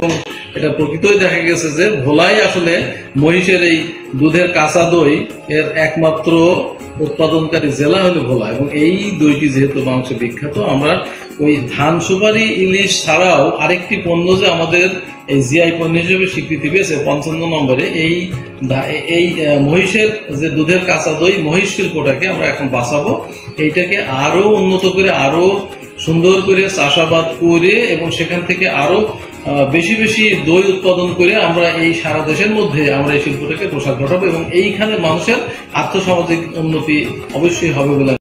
এবং এটা প্রকৃতই দেখা গেছে যে ভোলাই আসলে মহিষের এই দুধের কাঁচা দই এর একমাত্র উৎপাদনকারী জেলা হলো ভোলা, এবং এই দইটি যেহেতু বাংলাদেশে বিখ্যাত, আমরা ওই ধান সুপারি ইলিশ ছাড়াও আরেকটি পণ্য যে আমাদের এই জিআই পণ্য হিসেবে স্বীকৃতি পেয়েছে 55 নম্বরে, এই মহিষের যে দুধের কাঁচা দই মহিষ শিল্পটাকে আমরা এখন বাঁচাবো, এইটাকে আরো উন্নত করে, আরো সুন্দর করে চাষাবাদ করে এবং সেখান থেকে আরো বেশি বেশি দই উৎপাদন করে আমরা এই সারা দেশের মধ্যে আমরা এই শিল্পটাকে প্রসার ঘটাবো, এবং এইখানে মানুষের আর্থসামাজিক উন্নতি অবশ্যই হবে বলে